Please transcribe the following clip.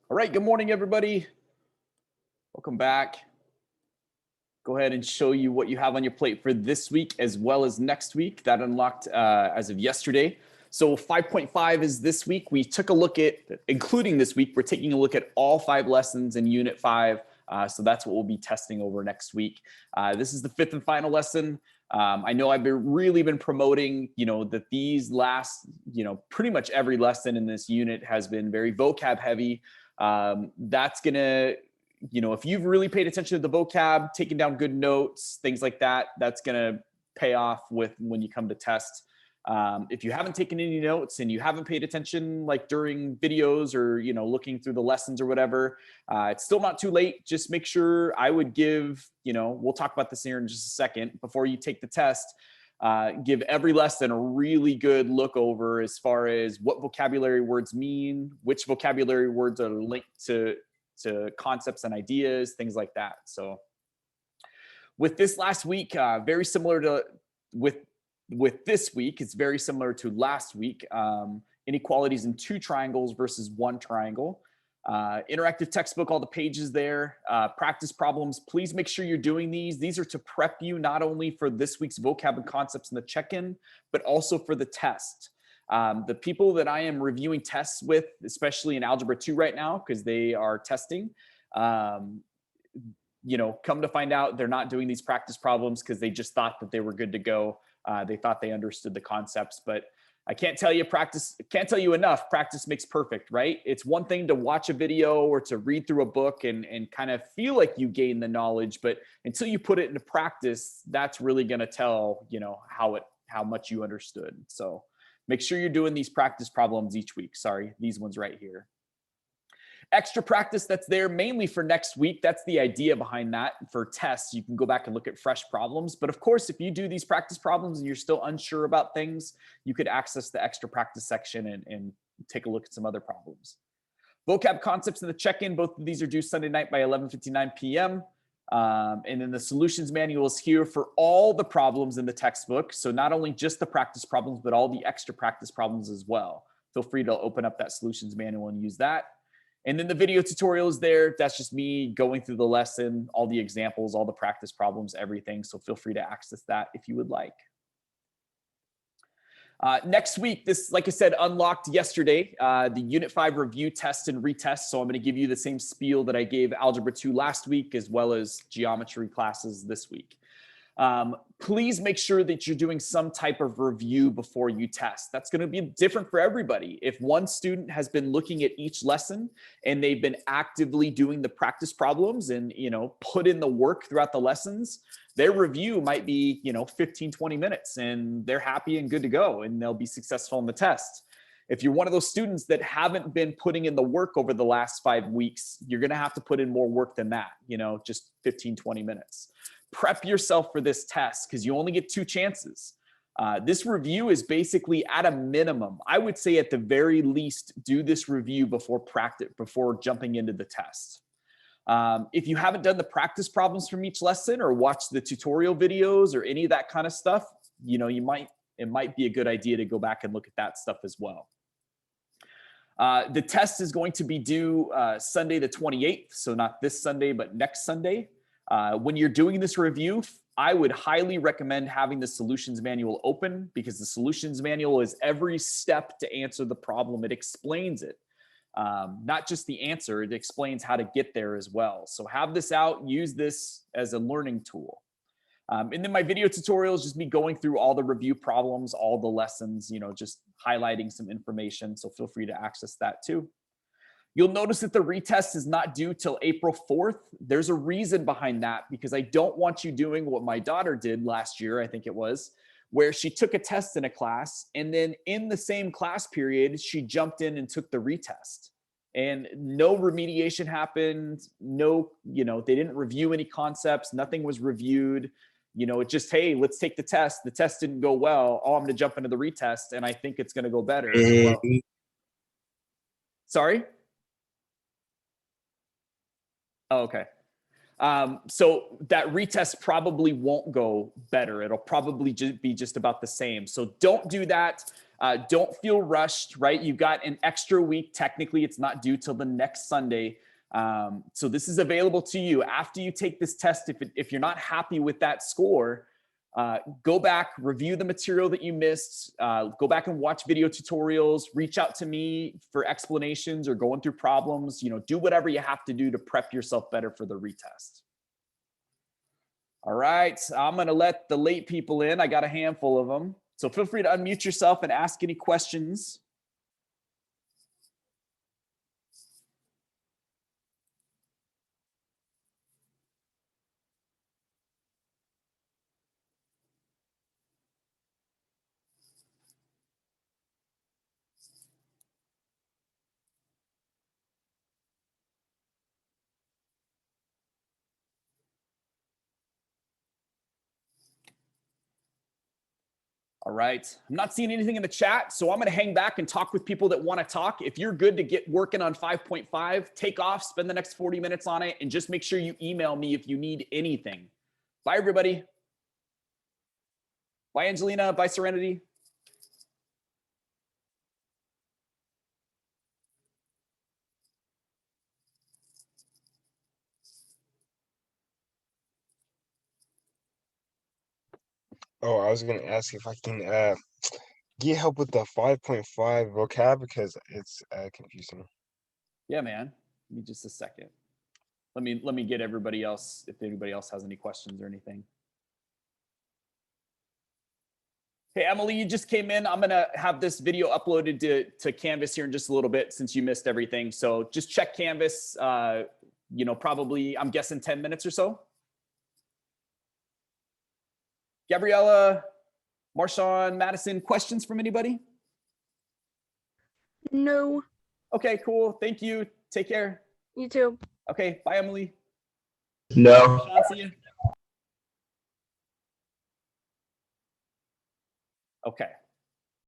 All right, good morning, everybody. Welcome back. Go ahead and show you what you have on your plate for this week as well as next week. That unlocked as of yesterday. So 5.5 is this week. We took a look at, including this week, we're taking a look at all 5 lessons in Unit 5. So that's what we'll be testing over next week. This is the 5th and final lesson. I know I've really been promoting, that these last, pretty much every lesson in this unit has been very vocab heavy. That's going to, if you've really paid attention to the vocab, taken down good notes, things like that, that's going to pay off when you come to test. If you haven't taken any notes and you haven't paid attention, like during videos or, looking through the lessons or whatever, it's still not too late. Just make sure I would give, we'll talk about this here in just a second before you take the test. Give every lesson a really good look over as far as what vocabulary words mean, which vocabulary words are linked to concepts and ideas, things like that. So with this last week, very similar to with this week, it's very similar to last week. Inequalities in 2 triangles versus 1 triangle. Interactive textbook, all the pages there. Practice problems. Please make sure you're doing these. These are to prep you not only for this week's vocab and concepts in the check-in, but also for the test. The people that I am reviewing tests with, especially in Algebra 2 right now, because they are testing, come to find out they're not doing these practice problems because they just thought that they were good to go. They thought they understood the concepts, but I can't tell you enough. Practice makes perfect, right? It's one thing to watch a video or to read through a book and kind of feel like you gain the knowledge, but until you put it into practice, that's really going to tell, how much you understood. So make sure you're doing these practice problems each week. Sorry, these ones right here. Extra practice that's there mainly for next week. That's the idea behind that. For tests, you can go back and look at fresh problems. But of course, if you do these practice problems and you're still unsure about things, you could access the extra practice section and take a look at some other problems. Vocab concepts in the check-in, both of these are due Sunday night by 11:59 p.m. And then the solutions manual is here for all the problems in the textbook. So not only just the practice problems, but all the extra practice problems as well. Feel free to open up that solutions manual and use that. And then the video tutorial is there. That's just me going through the lesson, all the examples, all the practice problems, everything. So feel free to access that if you would like. Next week, this, like I said, unlocked yesterday, the Unit 5 review test and retest. So I'm going to give you the same spiel that I gave Algebra 2 last week, as well as geometry classes this week. Please make sure that you're doing some type of review before you test. That's going to be different for everybody. If one student has been looking at each lesson and they've been actively doing the practice problems and, put in the work throughout the lessons, their review might be, 15, 20 minutes and they're happy and good to go and they'll be successful in the test. If you're one of those students that haven't been putting in the work over the last 5 weeks, you're going to have to put in more work than that, just 15, 20 minutes. Prep yourself for this test because you only get 2 chances. This review is basically at a minimum. I would say at the very least, do this review before jumping into the test. If you haven't done the practice problems from each lesson or watched the tutorial videos or any of that kind of stuff, it might be a good idea to go back and look at that stuff as well. The test is going to be due Sunday the 28th. So not this Sunday, but next Sunday. When you're doing this review, I would highly recommend having the solutions manual open because the solutions manual is every step to answer the problem. It explains it, not just the answer. It explains how to get there as well. So have this out, use this as a learning tool. And then my video tutorial is just me going through all the review problems, all the lessons, just highlighting some information. So feel free to access that too. You'll notice that the retest is not due till April 4th. There's a reason behind that because I don't want you doing what my daughter did last year, I think it was, where she took a test in a class and then in the same class period, she jumped in and took the retest. And no remediation happened. No, they didn't review any concepts. Nothing was reviewed. It just, hey, let's take the test. The test didn't go well. Oh, I'm going to jump into the retest and I think it's going to go better. Well, sorry? Oh, okay. So that retest probably won't go better. It'll probably be just about the same. So don't do that. Don't feel rushed, right? You've got an extra week. Technically, it's not due till the next Sunday. So this is available to you after you take this test. If you're not happy with that score, go back, review the material that you missed, go back and watch video tutorials, reach out to me for explanations or going through problems, do whatever you have to do to prep yourself better for the retest. All right, I'm gonna let the late people in. I got a handful of them. So feel free to unmute yourself and ask any questions. All right, I'm not seeing anything in the chat, so I'm gonna hang back and talk with people that wanna talk. If you're good to get working on 5.5, take off, spend the next 40 minutes on it, and just make sure you email me if you need anything. Bye, everybody. Bye, Angelina. Bye, Serenity. Oh, I was gonna ask if I can get help with the 5.5 vocab because it's confusing. Yeah, man. Give me just a second. Let me get everybody else, if anybody else has any questions or anything. Hey, Emily, you just came in. I'm gonna have this video uploaded to Canvas here in just a little bit since you missed everything. So just check Canvas, probably, I'm guessing 10 minutes or so. Gabriella, Marshawn, Madison, questions from anybody? No. Okay, cool. Thank you. Take care. You too. Okay, bye, Emily. No. Sean, see you. Okay.